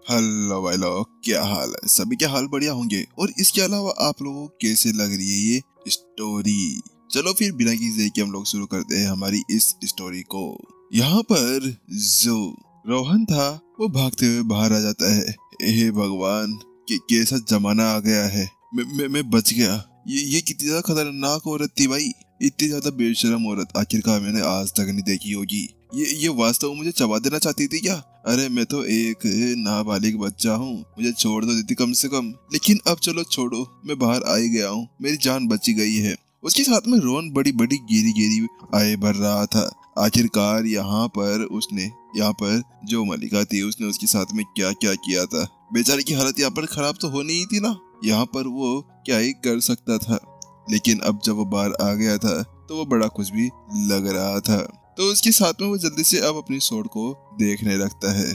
Hello भाई लोग, क्या हाल है? सभी के हाल बढ़िया होंगे। और इसके अलावा आप लोगों को कैसे लग रही है ये स्टोरी? चलो फिर बिना किसी देर के हम लोग शुरू करते हैं हमारी इस स्टोरी को। यहाँ पर जो रोहन था वो भागते हुए बाहर आ जाता है। हे भगवान, कैसा जमाना आ गया है। मैं बच गया। ये कितनी ज्यादा खतरनाक औरत थी भाई। इतनी ज्यादा बेशरम औरत आखिरकार मैंने आज तक नहीं देखी होगी। ये वास्तव में मुझे चबा देना चाहती थी क्या? अरे मैं तो एक नाबालिग बच्चा हूँ, मुझे छोड़ दो देती कम से कम। लेकिन अब चलो छोड़ो, मैं बाहर आ ही गया हूँ, मेरी जान बची गई है। उसके साथ में रोहन बड़ी बड़ी गिरी गिरी आए भर रहा था। आखिरकार यहाँ पर जो मलिका थी उसने उसके साथ में क्या क्या किया था। बेचारे की हालत यहाँ पर खराब तो होनी ही थी ना। यहाँ पर वो क्या ही कर सकता था। लेकिन अब जब वो बाहर आ गया था तो वो बड़ा कुछ भी लग रहा था। तो उसके साथ में वो जल्दी से अब अपनी सोड को देखने लगता है।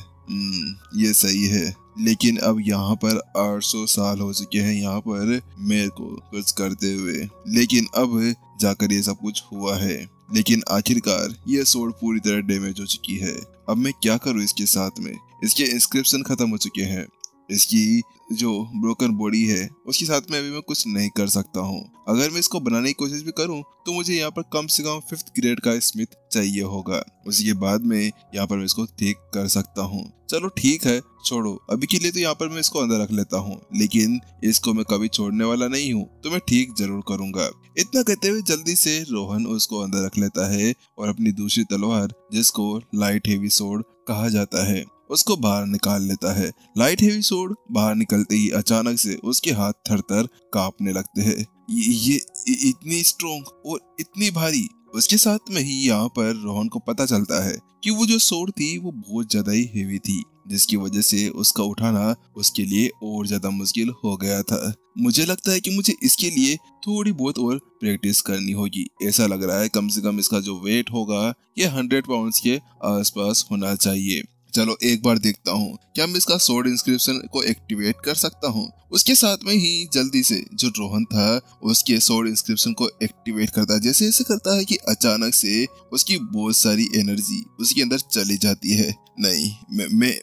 ये सही है। लेकिन अब यहाँ पर 800 साल हो चुके हैं यहाँ पर मेरे को कुछ करते हुए। लेकिन अब जाकर ये सब कुछ हुआ है। लेकिन आखिरकार ये सोड पूरी तरह डैमेज हो चुकी है। अब मैं क्या करूँ इसके साथ में? इसके इंस्क्रिप्शन खत्म हो चुके हैं। इसकी जो ब्रोकन बॉडी है उसके साथ में अभी मैं कुछ नहीं कर सकता हूँ। अगर मैं इसको बनाने की कोशिश भी करूँ तो मुझे यहाँ पर कम से कम 5th ग्रेड का स्मिथ चाहिए होगा। उसी के बाद में यहाँ पर मैं इसको ठीक कर सकता हूँ। चलो ठीक है, छोड़ो अभी के लिए तो यहाँ पर मैं इसको अंदर रख लेता हूँ। लेकिन इसको मैं कभी छोड़ने वाला नहीं हूँ, तो मैं ठीक जरूर करूंगा। इतना कहते हुए जल्दी से रोहन उसको अंदर रख लेता है और अपनी दूसरी तलवार, जिसको लाइट हेवी सोड कहा जाता है, उसको बाहर निकाल लेता है। लाइट हेवी सोड बाहर निकलते ही अचानक से उसके हाथ थर-थर कांपने लगते हैं। ये इतनी स्ट्रॉन्ग और इतनी भारी। उसके साथ में ही यहाँ पर रोहन को पता चलता है कि वो जो सोड थी वो बहुत ज्यादा ही हेवी थी, जिसकी वजह से उसका उठाना उसके लिए और ज्यादा मुश्किल हो गया था। मुझे लगता है कि मुझे इसके लिए थोड़ी बहुत और प्रैक्टिस करनी होगी। ऐसा लग रहा है कम से कम इसका जो वेट होगा ये 100 पाउंड्स के आसपास होना चाहिए। चलो एक बार देखता हूँ क्या मैं इसका सोड इंस्क्रिप्शन को एक्टिवेट कर सकता हूँ। उसके साथ में ही जल्दी से जो रोहन था उसके सोड इंस्क्रिप्शन को एक्टिवेट करता है। जैसे ऐसे करता है कि अचानक से उसकी बहुत सारी एनर्जी उसके अंदर चली जाती है। नहीं,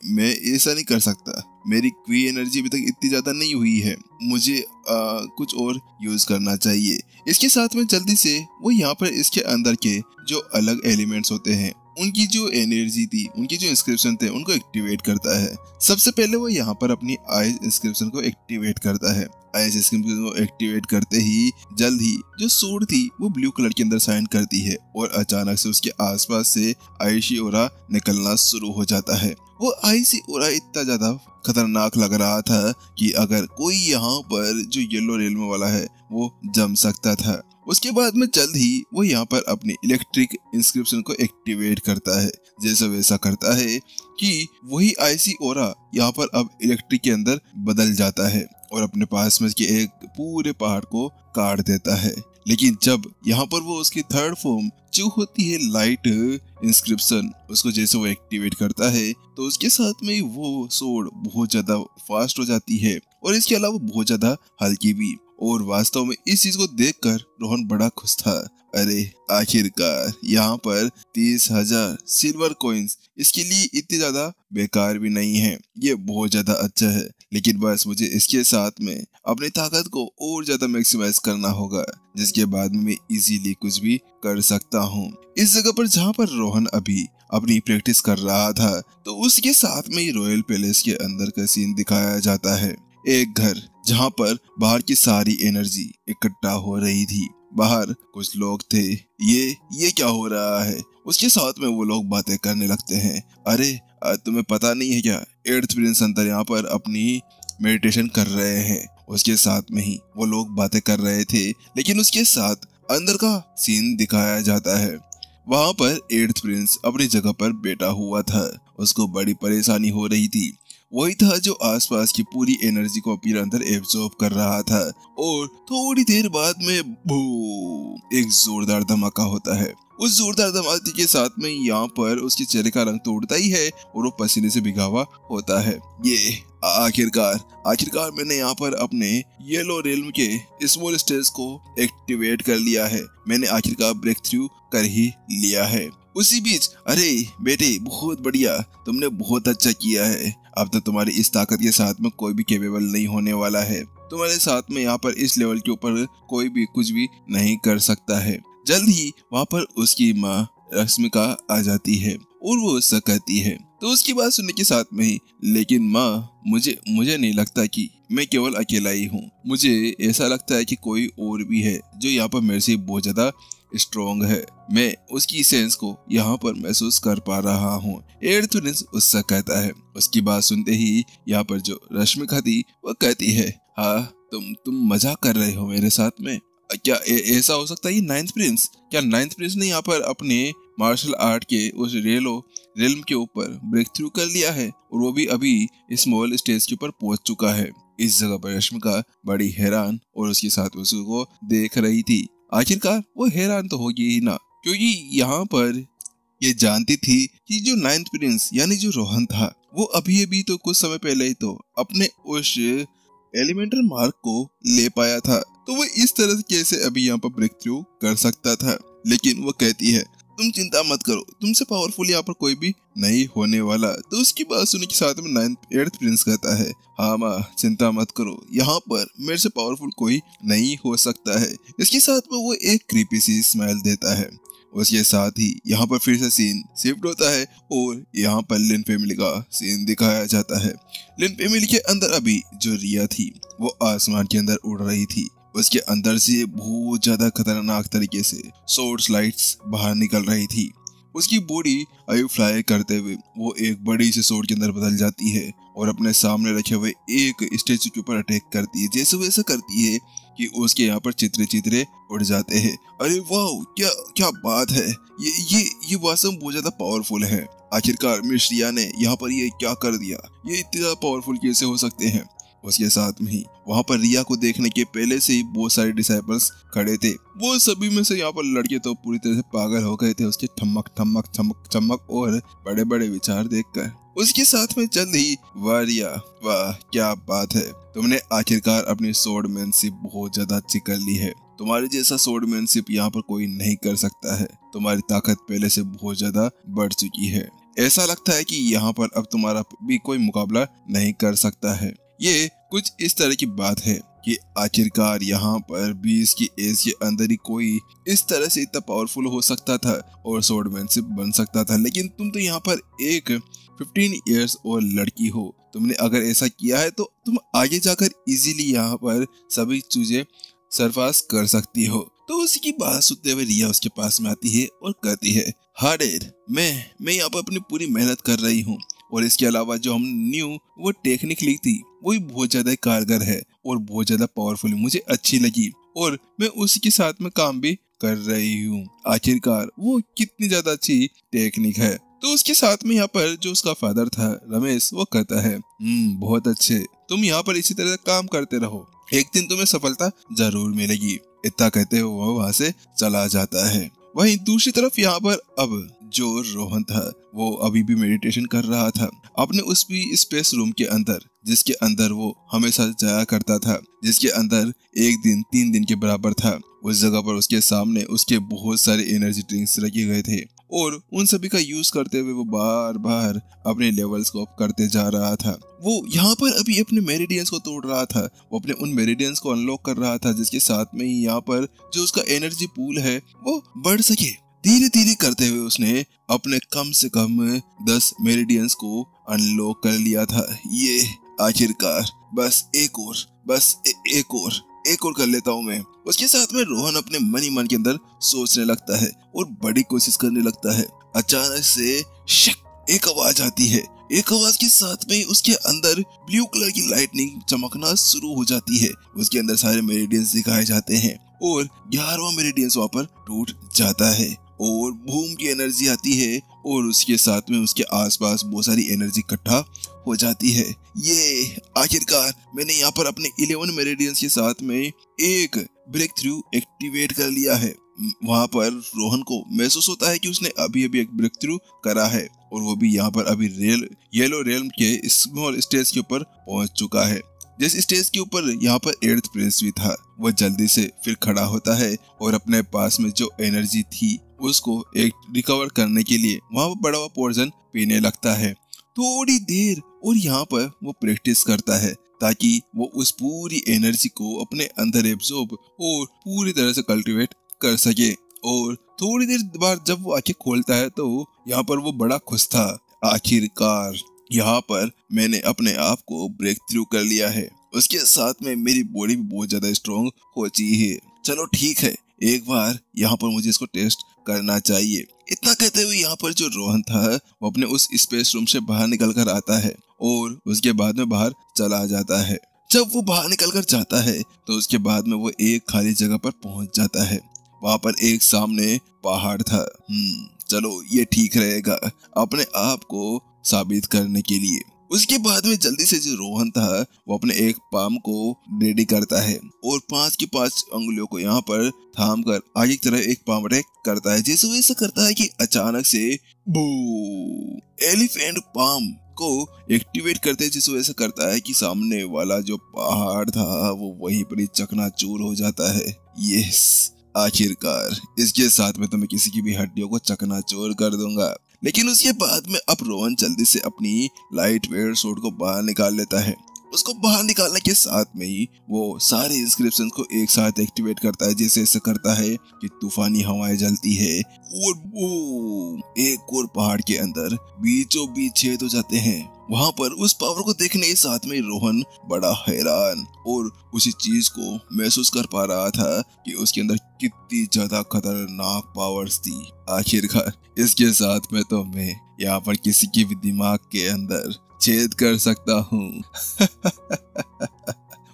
मैं ऐसा नहीं कर सकता। मेरी क्वी एनर्जी अभी तक इतनी ज्यादा नहीं हुई है। मुझे कुछ और यूज करना चाहिए। इसके साथ में जल्दी से वो यहाँ पर इसके अंदर के जो अलग एलिमेंट्स होते हैं उनकी जो एनर्जी थी, उनकी जो इंस्क्रिप्शन थे, उनको एक्टिवेट करता है। सबसे पहले वो यहाँ पर अपनी आइज इंस्क्रिप्शन को एक्टिवेट करता है। आइज इंस्क्रिप्शन को एक्टिवेट करते ही जल्द ही जो सूट थी वो ब्लू कलर के अंदर साइन करती है और अचानक से उसके आसपास से आइशी ओरा निकलना शुरू हो जाता है। वो आइशी ओरा इतना ज्यादा खतरनाक लग रहा था कि अगर कोई यहाँ पर जो येलो रेलम वाला है वो जम सकता था। उसके बाद में जल्द ही वो यहाँ पर अपने इलेक्ट्रिक इंस्क्रिप्शन को एक्टिवेट करता है। जैसा वैसा करता है कि वही आईसी ओरा यहाँ पर अब इलेक्ट्रिक के अंदर बदल जाता है और अपने पास में के एक पूरे पहाड़ को काट देता है। लेकिन जब यहाँ पर वो उसकी थर्ड फॉर्म जो होती है लाइट इंस्क्रिप्शन, उसको जैसे वो एक्टिवेट करता है तो उसके साथ में वो सोड बहुत ज्यादा फास्ट हो जाती है और इसके अलावा बहुत ज्यादा हल्की भी। और वास्तव में इस चीज को देखकर रोहन बड़ा खुश था। अरे आखिरकार यहाँ पर 30,000 सिल्वर कॉइंस इसके लिए इतनी ज्यादा बेकार भी नहीं है। ये बहुत ज्यादा अच्छा है। लेकिन बस मुझे इसके साथ में अपनी ताकत को और ज्यादा मैक्सिमाइज करना होगा, जिसके बाद में मैं इजीली कुछ भी कर सकता हूँ। इस जगह पर जहाँ पर रोहन अभी अपनी प्रैक्टिस कर रहा था तो उसके साथ में ही रॉयल पैलेस के अंदर का सीन दिखाया जाता है। एक घर जहाँ पर बाहर की सारी एनर्जी इकट्ठा हो रही थी। बाहर कुछ लोग थे। ये क्या हो रहा है? उसके साथ में वो लोग बातें करने लगते हैं। अरे तुम्हें पता नहीं है क्या, 8th प्रिंस अंतर यहाँ पर अपनी मेडिटेशन कर रहे हैं। उसके साथ में ही वो लोग बातें कर रहे थे। लेकिन उसके साथ अंदर का सीन दिखाया जाता है। वहाँ पर 8th प्रिंस अपनी जगह पर बैठा हुआ था। उसको बड़ी परेशानी हो रही थी। वही था जो आसपास की पूरी एनर्जी को अपने अंदर एब्जॉर्ब कर रहा था। और थोड़ी देर बाद में एक जोरदार धमाका होता है। उस जोरदार धमाके के साथ में यहाँ पर उसके चेहरे का रंग तो उड़ता ही है और वो पसीने से भिगा हुआ होता है। ये आखिरकार मैंने यहाँ पर अपने येलो रेल्म के स्मॉल स्टेज को एक्टिवेट कर लिया है। मैंने आखिरकार ब्रेक थ्रू कर ही लिया है। उसी बीच, अरे बेटे बहुत बढ़िया, तुमने बहुत अच्छा किया है। अब तो तुम्हारी इस ताकत के साथ में कोई भी कैपेबल नहीं होने वाला है। तुम्हारे साथ में यहाँ पर इस लेवल के ऊपर कोई भी कुछ भी नहीं कर सकता है। जल्द ही वहाँ पर उसकी माँ रश्मिका आ जाती है और वो उससे कहती है, तो उसकी बात सुनने के साथ में ही, लेकिन माँ मुझे नहीं लगता कि मैं केवल अकेला ही हूँ। मुझे ऐसा लगता है कि कोई और भी है जो यहाँ पर मेरे से बहुत ज्यादा स्ट्रॉन्ग है। मैं उसकी सेंस को यहाँ पर महसूस कर पा रहा हूँ। एयर प्रिंस उससे कहता है। उसकी बात सुनते ही यहाँ पर जो रश्मिका थी वो कहती है, हाँ तुम मजाक कर रहे हो मेरे साथ में? क्या ऐसा हो सकता है? ये नाइन्थ प्रिंस, क्या नाइन्थ प्रिंस ने यहाँ पर अपने मार्शल आर्ट के उस रेलम के ऊपर ब्रेक थ्रू कर लिया है और वो भी अभी स्मॉल स्टेज के ऊपर पहुंच चुका है? इस जगह पर रश्मिका बड़ी हैरान और उसके साथ उसको देख रही थी। आखिरकार वो हैरान तो होगी ही ना, क्योंकि यहाँ पर ये जानती थी कि जो नाइन्थ प्रिंस यानी जो रोहन था वो अभी तो कुछ समय पहले ही तो अपने उस एलिमेंटल मार्क को ले पाया था, तो वो इस तरह से कैसे अभी यहाँ पर ब्रेक थ्रू कर सकता था। लेकिन वो कहती है, तुम चिंता मत करो, तुमसे पावरफुल यहाँ पर कोई भी नहीं होने वाला। तो उसकी बात सुनने के साथ में एट्थ प्रिंस कहता है, हाँ माँ चिंता मत करो, यहाँ पर मेरे से पावरफुल कोई नहीं हो सकता है। इसके साथ में वो एक क्रीपी सी स्माइल देता है। उसके साथ ही यहाँ पर फिर से सीन शिफ्ट होता है और यहाँ पर लिन फैमिली का सीन दिखाया जाता है। लिन फैमिली के अंदर अभी जो रिया थी वो आसमान के अंदर उड़ रही थी। उसके अंदर से बहुत ज्यादा खतरनाक तरीके से सोर्स लाइट्स बाहर निकल रही थी। उसकी बॉडी अभी फ्लाई करते हुए वो एक बड़ी सी सोर्ड के अंदर बदल जाती है और अपने सामने रखे हुए एक स्टेचू के ऊपर अटैक करती है। जैसे वैसा करती है कि उसके यहाँ पर चित्रे उड़ जाते हैं। अरे वाह, क्या बात है, ये वास्तव बहुत ज्यादा पावरफुल है। आखिरकार मिस रिया ने यहाँ पर ये क्या कर दिया, ये इतने ज्यादा पावरफुल कैसे हो सकते हैं? उसके साथ में ही वहाँ पर रिया को देखने के पहले से ही बहुत सारे डिसाइपल्स खड़े थे। वो सभी में से यहाँ पर लड़के तो पूरी तरह से पागल हो गए थे उसके ठमक ठमक चमक चमक और बड़े बड़े विचार देखकर। उसके साथ में जल्द ही, वाह रिया वाह, क्या बात है, तुमने आखिरकार अपनी स्वॉर्डमैनशिप बहुत ज्यादा अच्छी कर ली है। तुम्हारे जैसा स्वॉर्डमैनशिप यहाँ पर कोई नहीं कर सकता है। तुम्हारी ताकत पहले से बहुत ज्यादा बढ़ चुकी है। ऐसा लगता है कि यहाँ पर अब तुम्हारा भी कोई मुकाबला नहीं कर सकता है। ये कुछ इस तरह की बात है कि आखिरकार यहाँ पर 20 की एज के अंदर ही कोई इस तरह से इतना पावरफुल हो सकता था और स्वॉर्डमैनशिप बन सकता था। लेकिन तुम तो यहाँ पर एक 15 इयर्स और लड़की हो। तुमने अगर ऐसा किया है तो तुम आगे जाकर इजीली यहाँ पर सभी चीजें सरपास कर सकती हो। तो उसी की बात सुनते हुए रिया उसके पास में आती है और कहती है, हाँ डैड, मैं यहाँ पर अपनी पूरी मेहनत कर रही हूँ और इसके अलावा जो हम न्यू वो टेक्निक ली थी वो भी बहुत ज्यादा कारगर है और बहुत ज्यादा पावरफुल, मुझे अच्छी लगी और मैं उसी के साथ में काम भी कर रही हूँ। आखिरकार वो कितनी ज्यादा अच्छी टेक्निक है। तो उसके साथ में यहाँ पर जो उसका फादर था रमेश, वो कहता है, बहुत अच्छे, तुम यहाँ पर इसी तरह काम करते रहो, एक दिन तुम्हें सफलता जरूर मिलेगी। इतना कहते हुए वो वहाँ से चला जाता है। वहीं दूसरी तरफ यहाँ पर अब जो रोहन था वो अभी भी मेडिटेशन कर रहा था अपने उस भी स्पेस रूम के अंदर, जिसके अंदर वो हमेशा जाया करता था, जिसके अंदर एक दिन 3 दिन के बराबर था। उस जगह पर उसके सामने उसके बहुत सारे एनर्जी ड्रिंक्स रखे गए थे और उन सभी का यूज करते हुए वो बार बार अपने लेवल्स को अप करते जा रहा था। वो यहाँ पर अभी अपने मेरिडियंस को तोड़ रहा था, वो अपने उन मेरिडियंस को अनलॉक कर रहा था, जिसके साथ में ही यहाँ पर जो उसका एनर्जी पूल है वो बढ़ सके। धीरे धीरे करते हुए उसने अपने कम से कम 10 मेरिडियंस को अनलॉक कर लिया था। ये आखिरकार बस एक और कर लेता हूँ मैं। उसके साथ में रोहन अपने मन के अंदर सोचने लगता है और बड़ी कोशिश करने लगता है। अचानक से शक एक आवाज आती है। एक आवाज के साथ में उसके अंदर ब्लू कलर की लाइटनिंग चमकना शुरू हो जाती है। उसके अंदर सारे मेरिडियंस दिखाए जाते हैं और 11वां मेरिडियंस वहाँ पर टूट जाता है और बूम की एनर्जी आती है और उसके साथ में उसके आसपास बहुत सारी एनर्जी इकट्ठा हो जाती है। ये आखिरकार मैंने यहाँ पर अपने 11 मेरिडियंस के साथ में एक ब्रेक थ्रू एक्टिवेट कर लिया है। वहाँ पर रोहन को महसूस होता है कि उसने अभी एक ब्रेक थ्रू करा है और वो भी यहाँ पर अभी येलो रेल्म के स्मॉल स्टेज के ऊपर पहुंच चुका है। जिस स्टेज के ऊपर यहाँ पर 8th प्रिंस भी था, वह जल्दी से फिर खड़ा होता है और अपने पास में जो एनर्जी थी उसको एक रिकवर करने के लिए वहाँ पर बड़ा हुआ पोर्शन पीने लगता है थोड़ी देर, और यहाँ पर वो प्रैक्टिस करता है ताकि वो उस पूरी एनर्जी को अपने अंदर एब्जॉर्ब और पूरी तरह से कल्टीवेट कर सके। और थोड़ी देर बाद जब वो आंखें खोलता है तो यहाँ पर वो बड़ा खुश था। आखिरकार यहाँ पर मैंने अपने आप को ब्रेक थ्रू कर लिया है, उसके साथ में मेरी बॉडी भी बहुत ज्यादा स्ट्रॉन्ग हो चुकी है। चलो ठीक है, एक बार यहाँ पर मुझे इसको टेस्ट करना चाहिए। इतना कहते हुए यहाँ पर जो रोहन था वो अपने उस स्पेस रूम से बाहर निकल कर आता है और उसके बाद में बाहर चला जाता है। जब वो बाहर निकल कर जाता है तो उसके बाद में वो एक खाली जगह पर पहुंच जाता है। वहां पर एक सामने पहाड़ था। चलो ये ठीक रहेगा अपने आप को साबित करने के लिए। उसके बाद में जल्दी से जो रोहन था वो अपने एक पाम को रेडी करता है और 5 की 5 अंगुलियों को यहाँ पर थाम कर आगे की तरफ एक पाम अटैक करता है। जैसे वो ऐसा करता है कि अचानक से बू एलिफेंट पाम को एक्टिवेट करते हैं। जैसे वो ऐसा करता है कि सामने वाला जो पहाड़ था वो वहीं पर ही चकनाचूर हो जाता है। यस, आखिरकार इसके साथ में तो मैं किसी की भी हड्डियों को चकनाचूर कर दूंगा। लेकिन उसके बाद में अब रोहन जल्दी से अपनी लाइट वेट सूट को बाहर निकाल लेता है। उसको बाहर निकालने के साथ में ही वो सारे इंस्क्रिप्शन को एक साथ एक्टिवेट करता है। जैसे ऐसा करता है कि तूफानी हवाएं जलती है और वो एक और पहाड़ के अंदर बीचों बीच छेद हो जाते हैं। वहां पर उस पावर को देखने के साथ में रोहन बड़ा हैरान और उसी चीज को महसूस कर पा रहा था कि उसके अंदर कितनी ज्यादा खतरनाक पावर्स थी। आखिरकार इसके साथ में तो मैं यहाँ पर किसी के भी दिमाग के अंदर छेद कर सकता हूँ।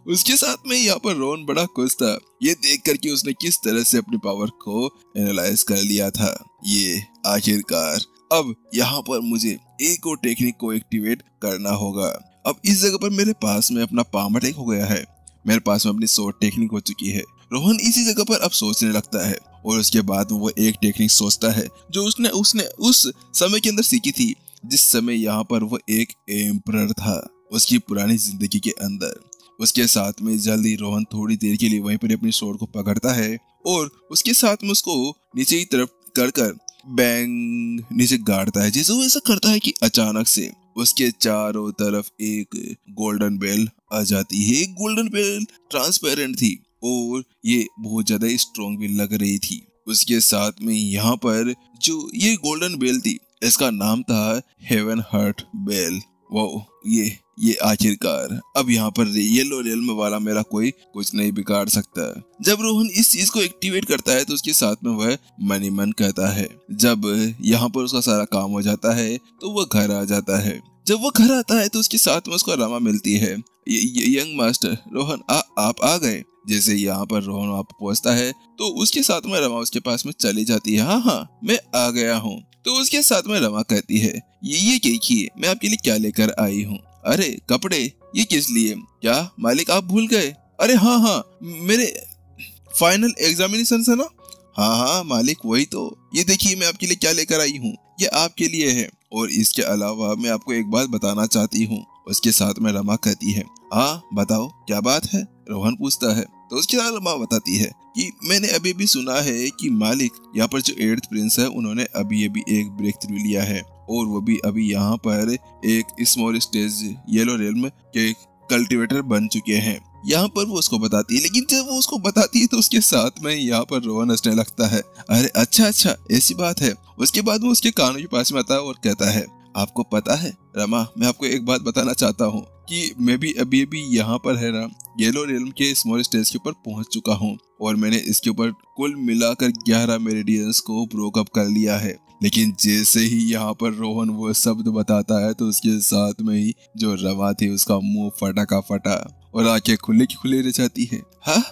उसके साथ में यहाँ पर रोहन बड़ा खुश था ये देखकर कि उसने किस तरह से अपनी पावर को एनालाइज कर लिया था। ये आखिरकार अब यहाँ पर मुझे एक और टेक्निक को एक्टिवेट करना होगा। अब इस जगह पर मेरे पास में अपना पाम अटैक हो गया है, मेरे पास में अपनी शॉर्ट टेक्निक हो चुकी है। रोहन इसी जगह पर अब सोचने लगता है और उसके बाद में वो एक टेक्निक सोचता है जो उसने उस समय के अंदर सीखी थी जिस समय यहाँ पर वो एक एम्परर था उसकी पुरानी जिंदगी के अंदर। उसके साथ में जल्दी रोहन थोड़ी देर के लिए वहीं पर अपनी स्वॉर्ड को पकड़ता है और उसके साथ में उसको नीचे की तरफ कर बैंग नीचे गाड़ता है। जैसे वो ऐसा करता है कि अचानक से उसके चारों तरफ एक गोल्डन बेल आ जाती है। एक गोल्डन बेल ट्रांसपेरेंट थी और ये बहुत ज्यादा स्ट्रॉन्ग भी लग रही थी। उसके साथ में यहाँ पर जो ये गोल्डन बेल थी इसका नाम था हेवन हार्ट बेल। वो ये आखिरकार अब यहाँ पर येलो रियल्म वाला मेरा कोई कुछ नहीं बिगाड़ सकता। जब रोहन इस चीज को एक्टिवेट करता है तो उसके साथ में वह मन ही मन कहता है। जब यहाँ पर उसका सारा काम हो जाता है तो वह घर आ जाता है। जब वो घर आता है तो उसके साथ में उसको रमा मिलती है। यंग मास्टर रोहन आप आ गए। जैसे यहाँ पर रोहन वहाँ पहुंचता है तो उसके साथ में रमा उसके पास में चली जाती है। हाँ मैं आ गया हूँ। तो उसके साथ में रमा कहती है ये देखिए मैं आपके लिए क्या लेकर आई हूँ। अरे कपड़े, ये किस लिए? क्या मालिक आप भूल गए? अरे हाँ मेरे फाइनल एग्जामिनेशन है ना। हाँ मालिक वही तो। ये देखिए मैं आपके लिए क्या लेकर आई हूँ, ये आपके लिए है। और इसके अलावा मैं आपको एक बात बताना चाहती हूँ। उसके साथ में रमा कहती है हाँ बताओ क्या बात है? रोहन पूछता है। तो उसके साथ रमा बताती है कि मैंने अभी भी सुना है कि मालिक यहाँ पर जो 8th प्रिंस है उन्होंने अभी एक ब्रेक थ्रू लिया है और वो भी अभी यहाँ पर एक स्मॉल स्टेज येलो रियल्म के कल्टीवेटर बन चुके हैं। यहाँ पर वो उसको बताती है। लेकिन जब वो उसको बताती है तो उसके साथ में यहाँ पर रोहन हंसने लगता है। अरे अच्छा ऐसी बात है। उसके बाद वो उसके कानों के पास में आता है और कहता है आपको पता है रमा, मैं आपको एक बात बताना चाहता हूँ कि मैं भी अभी यहाँ पर है ना येलो रियल्म के स्मॉल स्टेज के ऊपर पहुंच चुका हूँ और मैंने इसके ऊपर कुल मिलाकर 11 मेरिडियंस को ब्रोकअप कर लिया है। लेकिन जैसे ही यहाँ पर रोहन वो शब्द बताता है तो उसके साथ में ही जो रमा थी उसका मुंह फटा का फटा और आंखें खुली की खुली रह जाती है। हाँ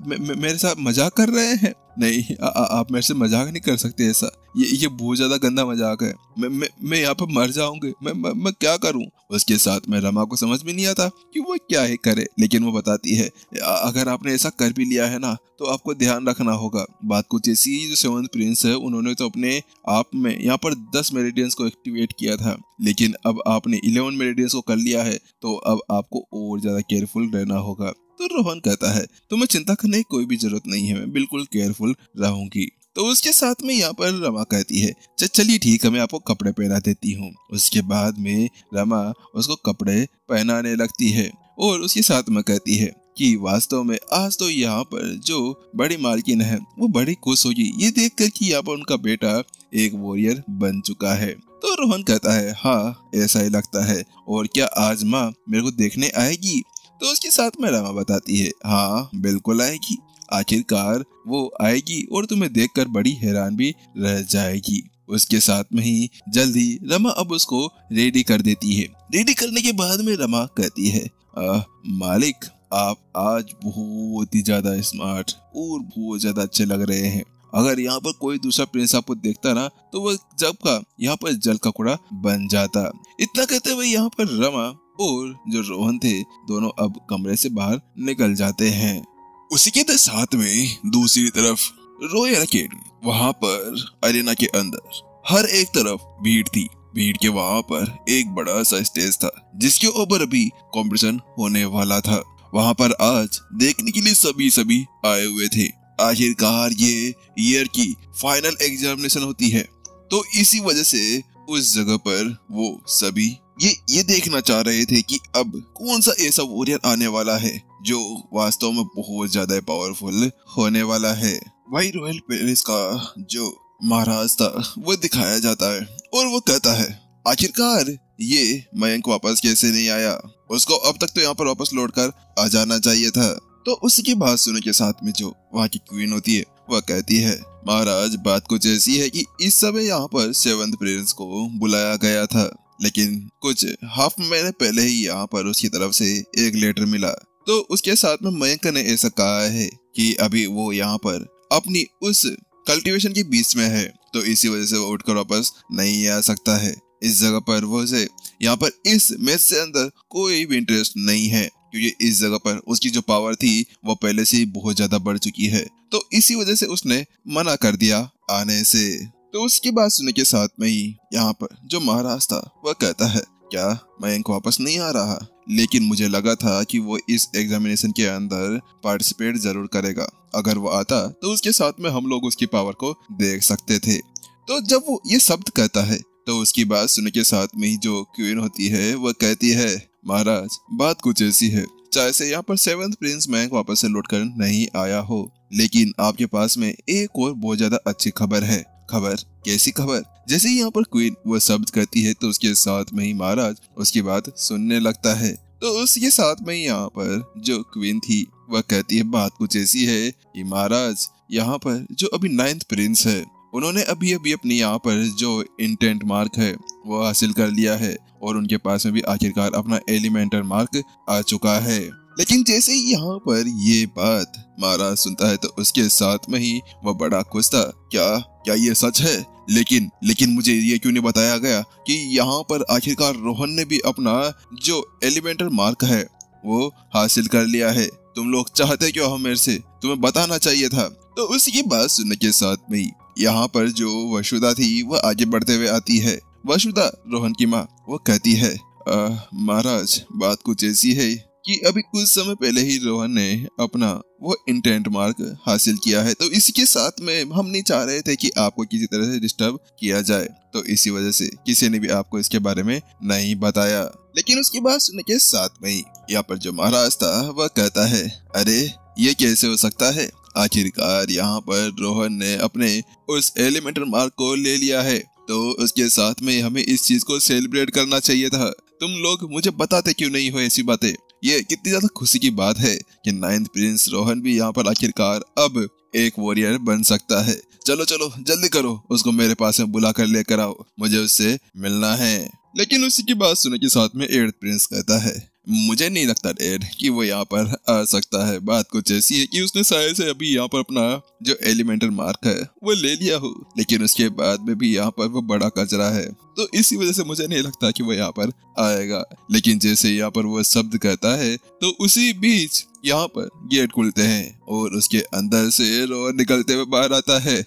मेरे साथ मजाक कर रहे हैं? नहीं आप मेरे से मजाक नहीं कर सकते ऐसा। ये बहुत ज्यादा गंदा मजाक है। मैं यहाँ पर मर जाऊंगी। मैं क्या करूं? उसके साथ में रमा को समझ में नहीं आता कि वो क्या ही करे। लेकिन वो बताती है अगर आपने ऐसा कर भी लिया है ना तो आपको ध्यान रखना होगा। बात कुछ ऐसी ही, जो 7th प्रिंस है उन्होंने तो अपने आप में यहाँ पर 10 मेरिडियंस को एक्टिवेट किया था, लेकिन अब आपने 11 मेरिडियंस को कर लिया है तो अब आपको और ज्यादा केयरफुल रहना होगा। तो रोहन कहता है तुम्हें चिंता करने की कोई भी जरूरत नहीं है, मैं बिल्कुल केयरफुल रहूंगी। तो उसके साथ में यहाँ पर रमा कहती है चलिए ठीक है, मैं आपको कपड़े पहना देती हूँ। उसके बाद में रमा उसको कपड़े पहनाने लगती है और उसके साथ में कहती है कि वास्तव में आज तो यहाँ पर जो बड़ी मालकिन है वो बड़ी खुश होगी ये देखकर कि यहाँ पर उनका बेटा एक वॉरियर बन चुका है। तो रोहन कहता है हाँ ऐसा ही लगता है, और क्या आज माँ मेरे को देखने आएगी? तो उसके साथ में रमा बताती है हाँ बिल्कुल आएगी, आखिरकार वो आएगी और तुम्हें देखकर बड़ी हैरान भी रह जाएगी। उसके साथ में ही जल्दी रमा अब उसको रेडी कर देती है। रेडी करने के बाद में रमा कहती है मालिक आप आज बहुत ही ज्यादा स्मार्ट और बहुत ज्यादा अच्छे लग रहे हैं। अगर यहाँ पर कोई दूसरा प्रिंस आपको देखता ना तो वो जब का यहाँ पर जल का कूड़ा बन जाता। इतना कहते हुए यहाँ पर रमा और जो रोहन थे दोनों अब कमरे से बाहर निकल जाते हैं। उसी के साथ में दूसरी तरफ रॉयल अकेडमी, वहाँ पर अरेना के अंदर हर एक तरफ भीड़ थी। भीड़ के वहाँ पर एक बड़ा सा स्टेज था जिसके ऊपर अभी कंपटीशन होने वाला था। वहाँ पर आज देखने के लिए सभी आए हुए थे। आखिरकार ये ईयर की फाइनल एग्जामिनेशन होती है, तो इसी वजह से उस जगह पर वो सभी ये देखना चाह रहे थे कि अब कौन सा ऐसा वॉरियर आने वाला है जो वास्तव में बहुत ज्यादा पावरफुल होने वाला है। वही रॉयल पेरिस का जो महाराज था वो दिखाया जाता है और वो कहता है आखिरकार ये मयंक वापस कैसे नहीं आया, उसको अब तक तो यहाँ पर वापस लौट कर आ जाना चाहिए था। तो उसकी बात सुनने के साथ में जो वहाँ की क्वीन होती है वह कहती है महाराज बात कुछ ऐसी है कि इस समय यहाँ पर 7th प्रिंस को बुलाया गया था, लेकिन कुछ हाफ महीने पहले ही यहाँ पर उसकी तरफ से एक लेटर मिला। तो उसके साथ में मयंक ने ऐसा कहा है कि अभी वो यहाँ पर अपनी उस कल्टीवेशन के बीच में है, तो इसी वजह से वो उठकर वापस नहीं आ सकता है। इस जगह पर वो से यहाँ पर इस मैच से अंदर कोई भी इंटरेस्ट नहीं है, क्योंकि इस जगह पर उसकी जो पावर थी वो पहले से ही बहुत ज्यादा बढ़ चुकी है। तो इसी वजह से उसने मना कर दिया आने से। तो उसकी बात सुनने के साथ में ही यहाँ पर जो महाराज था वह कहता है क्या मयंक वापस नहीं आ रहा, लेकिन मुझे लगा था कि वो इस एग्जामिनेशन के अंदर पार्टिसिपेट जरूर करेगा। अगर वो आता तो उसके साथ में हम लोग उसकी पावर को देख सकते थे। तो जब वो ये शब्द कहता है तो उसकी बात सुनने के साथ में ही जो क्वीन होती है वह कहती है महाराज बात कुछ ऐसी है, चाहे से यहाँ पर 7th प्रिंस मयंक वापस से लौट कर नहीं आया हो, लेकिन आपके पास में एक और बहुत ज्यादा अच्छी खबर है। खबर? कैसी खबर? जैसे ही यहाँ पर क्वीन वह शब्द कहती है तो उसके साथ में ही महाराज उसकी बात सुनने लगता है। तो उसके साथ में ही यहाँ पर जो क्वीन थी वह कहती है बात कुछ ऐसी है कि महाराज यहाँ पर जो अभी 9th प्रिंस है उन्होंने अभी अपनी यहाँ पर जो इंटेंट मार्क है वो हासिल कर लिया है और उनके पास में भी आखिरकार अपना एलिमेंटल मार्क आ चुका है। लेकिन जैसे ही यहाँ पर ये बात महाराज सुनता है तो उसके साथ में ही वह बड़ा खुश था। क्या ये सच है? लेकिन मुझे ये क्यों नहीं बताया गया कि यहाँ पर आखिरकार रोहन ने भी अपना जो एलिमेंटल मार्क है वो हासिल कर लिया है। तुम लोग चाहते क्यों हो मेरे से? तुम्हें बताना चाहिए था। तो उसकी बात सुनने के साथ में ही यहाँ पर जो वसुधा थी वह आगे बढ़ते हुए आती है। वसुधा रोहन की माँ वो कहती है महाराज बात कुछ ऐसी है कि अभी कुछ समय पहले ही रोहन ने अपना वो इंटेंट मार्क हासिल किया है, तो इसी के साथ में हम नहीं चाह रहे थे कि आपको किसी तरह से डिस्टर्ब किया जाए, तो इसी वजह से किसी ने भी आपको इसके बारे में नहीं बताया। लेकिन उसकी बात सुनने के साथ में ही यहाँ पर जो महाराज था वह कहता है अरे ये कैसे हो सकता है, आखिरकार यहाँ पर रोहन ने अपने उस एलिमेंटल मार्क को ले लिया है, तो उसके साथ में हमें इस चीज को सेलिब्रेट करना चाहिए था। तुम लोग मुझे बताते क्यों नहीं हो ऐसी बातें? ये कितनी ज्यादा खुशी की बात है कि 9th प्रिंस रोहन भी यहाँ पर आखिरकार अब एक वॉरियर बन सकता है। चलो जल्दी करो, उसको मेरे पास में बुला कर लेकर आओ, मुझे उससे मिलना है। लेकिन उसी की बात सुनने के साथ में 8th प्रिंस कहता है मुझे नहीं लगता डैड कि वो यहाँ पर आ सकता है। बात कुछ ऐसी है कि उसने शायद से अभी यहाँ पर अपना जो एलिमेंटल मार्क है वो ले लिया हो, लेकिन उसके बाद में भी यहाँ पर वो बड़ा कचरा है, तो इसी वजह से मुझे नहीं लगता कि वो यहाँ पर आएगा। लेकिन जैसे यहाँ पर वो शब्द कहता है तो उसी बीच यहाँ पर गेट खुलते हैं और उसके अंदर से रोहन निकलते हुए बाहर आता है।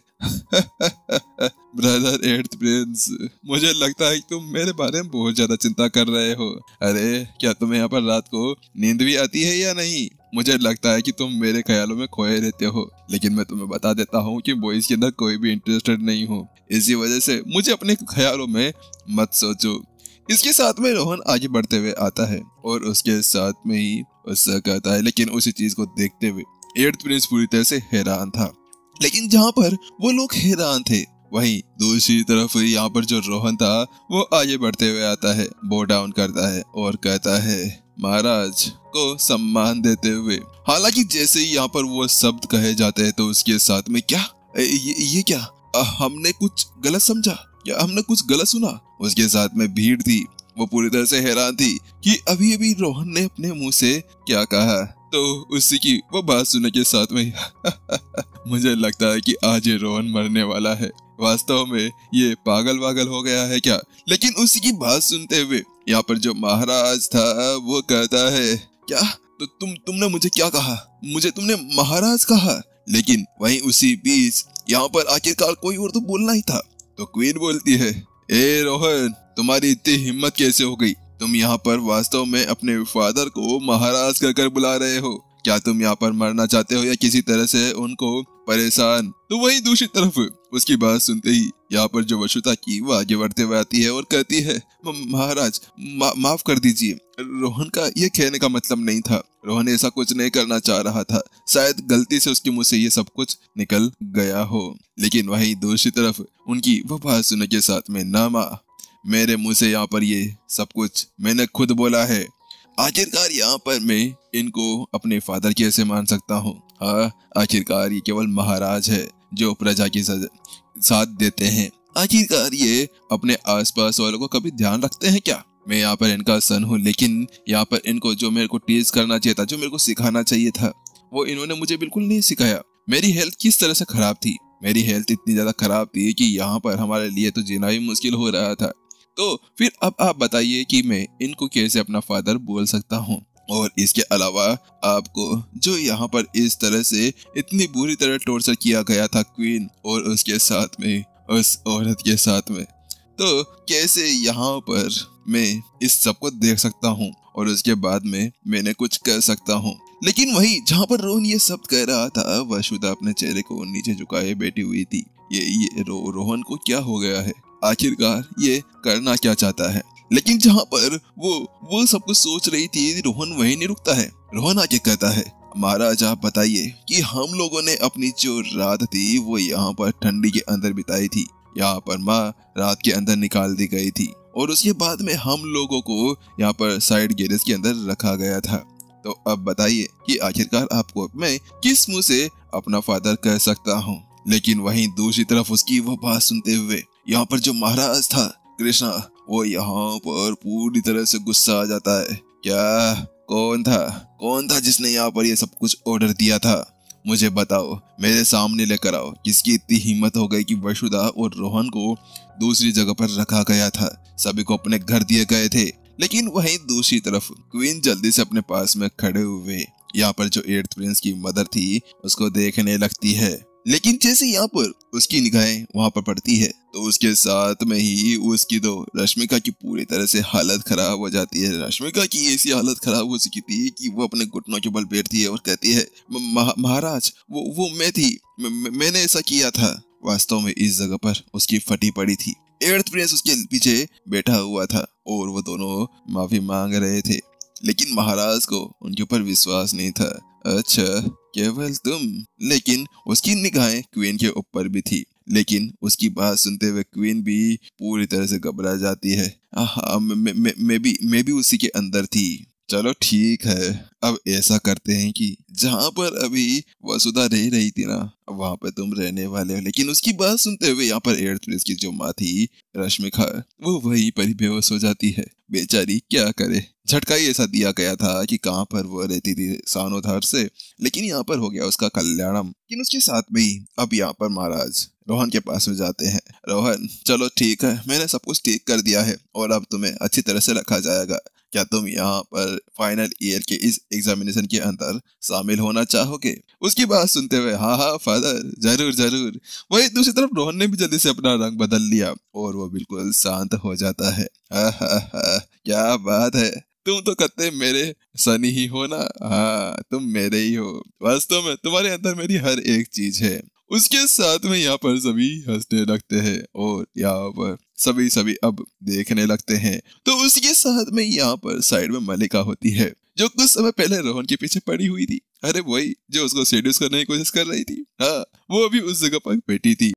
ब्रदर 8th प्रिंस, मुझे लगता है कि तुम मेरे बारे में बहुत ज्यादा चिंता कर रहे हो। अरे क्या तुम्हें यहाँ पर रात को नींद भी आती है या नहीं? मुझे लगता है कि तुम मेरे ख्यालों में खोए रहते हो, लेकिन मैं तुम्हें बता देता हूँ कि बॉयज के अंदर कोई भी इंटरेस्टेड नहीं हूँ। इसी वजह से मुझे अपने ख्यालों में मत सोचो। इसके साथ में रोहन आगे बढ़ते हुए आता है और उसके साथ में ही उससे कहता है, लेकिन उसी चीज को देखते हुए एट्थ प्रिंस पूरी तरह से हैरान था। लेकिन जहाँ पर वो लोग हैरान थे, वहीं दूसरी तरफ यहाँ पर जो रोहन था वो आगे बढ़ते हुए आता है, बो डाउन करता है और कहता है महाराज को सम्मान देते हुए। हालांकि जैसे ही यहाँ पर वो शब्द कहे जाते हैं तो उसके साथ में क्या ये क्या हमने कुछ गलत समझा या हमने कुछ गलत सुना? उसके साथ में भीड़ थी, वो पूरी तरह से हैरान थी कि अभी अभी रोहन ने अपने मुंह से क्या कहा। तो उसी की वो बात सुनने के साथ में मुझे लगता है कि आज ये रोहन मरने वाला है। वास्तव में ये पागल हो गया है क्या? लेकिन उसी की बात सुनते हुए यहाँ पर जो महाराज था वो कहता है, क्या तो तुमने मुझे क्या कहा? मुझे तुमने महाराज कहा? लेकिन वहीं उसी बीच यहाँ पर आखिरकार कोई और तो बोलना ही था। तो क्वीन बोलती है, ए रोहन, तुम्हारी इतनी हिम्मत कैसे हो गई? तुम यहाँ पर वास्तव में अपने फादर को महाराज कहकर बुला रहे हो? क्या तुम यहाँ पर मरना चाहते हो या किसी तरह से उनको परेशान? तो वही दूसरी तरफ उसकी बात सुनते ही यहाँ पर जो वशुता की वो आगे बढ़ते हुए आती है और कहती है, महाराज माफ कर दीजिए, रोहन का ये कहने का मतलब नहीं था। रोहन ऐसा कुछ नहीं करना चाह रहा था, शायद गलती से उसके मुंह से ये सब कुछ निकल गया हो। लेकिन वही दूसरी तरफ उनकी वो बात सुनने के साथ में, ना माँ, मेरे मुंह से यहाँ पर ये सब कुछ मैंने खुद बोला है। आखिरकार यहाँ पर मैं इनको अपने फादर कैसे मान सकता हूँ? हाँ, आखिरकार ये केवल महाराज है जो प्रजा की साथ देते हैं। आखिरकार ये अपने आसपास वालों को कभी ध्यान रखते हैं क्या? मैं यहाँ पर इनका सन हूँ, लेकिन यहाँ पर इनको जो मेरे को टीच करना चाहिए था, जो मेरे को सिखाना चाहिए था, वो इन्होंने मुझे बिल्कुल नहीं सिखाया। मेरी हेल्थ किस तरह से खराब थी? मेरी हेल्थ इतनी ज्यादा खराब थी कि यहाँ पर हमारे लिए तो जीना ही मुश्किल हो रहा था। तो फिर अब आप बताइए कि मैं इनको कैसे अपना फादर बोल सकता हूँ? और इसके अलावा आपको जो यहाँ पर इस तरह से इतनी बुरी तरह टॉर्चर किया गया था क्वीन और उसके साथ में उस औरत के साथ में, तो कैसे यहाँ पर मैं इस सब को देख सकता हूँ और उसके बाद में मैंने कुछ कर सकता हूँ? लेकिन वही जहाँ पर रोहन ये शब्द कह रहा था, वसुधा अपने चेहरे को नीचे झुकाए बैठी हुई थी। ये रोहन को क्या हो गया है? आखिरकार ये करना क्या चाहता है? लेकिन जहाँ पर वो सब कुछ सोच रही थी, रोहन वहीं नहीं रुकता है। रोहन आके कहता है, महाराज आप बताइए कि हम लोगों ने अपनी जो रात थी वो यहाँ पर ठंडी के अंदर बिताई थी। यहाँ पर माँ रात के अंदर निकाल दी गई थी और उसके बाद में हम लोगों को यहाँ पर साइड गैरेज के अंदर रखा गया था। तो अब बताइए कि आखिरकार आपको मैं किस मुंह से अपना फादर कह सकता हूँ? लेकिन वहीं दूसरी तरफ उसकी वो बात सुनते हुए यहाँ पर जो महाराज था कृष्णा, वो यहाँ पर पूरी तरह से गुस्सा आ जाता है। क्या कौन था जिसने यहाँ पर ये सब कुछ ऑर्डर दिया था? मुझे बताओ, मेरे सामने लेकर आओ। किसकी इतनी हिम्मत हो गई कि वसुधा और रोहन को दूसरी जगह पर रखा गया था? सभी को अपने घर दिए गए थे। लेकिन वहीं दूसरी तरफ क्वीन जल्दी से अपने पास में खड़े हुए यहाँ पर जो एट्थ प्रिंस की मदर थी उसको देखने लगती है। लेकिन जैसे यहाँ पर उसकी निगाहें वहां पर पड़ती है तो उसके साथ में ही उसकी तो रश्मिका की पूरी तरह से हालत खराब हो जाती है। रश्मिका की ऐसी हालत खराब हो चुकी थी कि वो अपने घुटनों के बल बैठती है और कहती है, महाराज वो मैं थी, मैंने ऐसा किया था। वास्तव में इस जगह पर उसकी फटी पड़ी थी। एट्थ प्रिंस उसके पीछे बैठा हुआ था और वो दोनों माफी मांग रहे थे, लेकिन महाराज को उनके ऊपर विश्वास नहीं था। अच्छा, केवल तुम? लेकिन उसकी निगाहें क्वीन के ऊपर भी थी। लेकिन उसकी बात सुनते हुए क्वीन भी पूरी तरह से घबरा जाती है। हाँ, मैं भी उसी के अंदर थी। चलो ठीक है, अब ऐसा करते हैं कि जहाँ पर अभी वसुधा रह रही थी ना, वहां पे तुम रहने वाले हो। लेकिन उसकी बात सुनते हुए यहाँ पर एट्थ प्रिंस की जो माँ थी रश्मिका, वो वहीं पर ही बेहोश हो जाती है। बेचारी क्या करे, झटका ही ऐसा दिया गया था कि कहाँ पर वो रहती थी सानोधार से, लेकिन यहाँ पर हो गया उसका कल्याणम। लेकिन उसके साथ में ही अब यहाँ पर महाराज रोहन के पास में जाते हैं। रोहन, चलो ठीक है, मैंने सब कुछ ठीक कर दिया है और अब तुम्हें अच्छी तरह से रखा जाएगा। क्या तुम यहाँ पर फाइनल ईयर के इस एग्जामिनेशन के अंदर शामिल होना चाहोगे? उसकी बात सुनते हुए, हाँ फादर, जरूर। वही दूसरी तरफ रोहन ने भी जल्दी से अपना रंग बदल लिया और वो बिल्कुल शांत हो जाता है। क्या बात है, तुम तो कत्ते मेरे सनी ही हो ना। हाँ, तुम मेरे ही हो। वास्तव में तुम्हारे अंदर मेरी हर एक चीज है। उसके साथ में यहाँ पर सभी हंसने लगते हैं और यहाँ पर सभी सभी अब देखने लगते हैं। तो उसके साथ में यहाँ पर साइड में मलिका होती है, जो कुछ समय पहले रोहन के पीछे पड़ी हुई थी। अरे वही जो उसको सेड्यूस करने की कोशिश कर रही थी। हाँ, वो अभी उस जगह पर बैठी थी।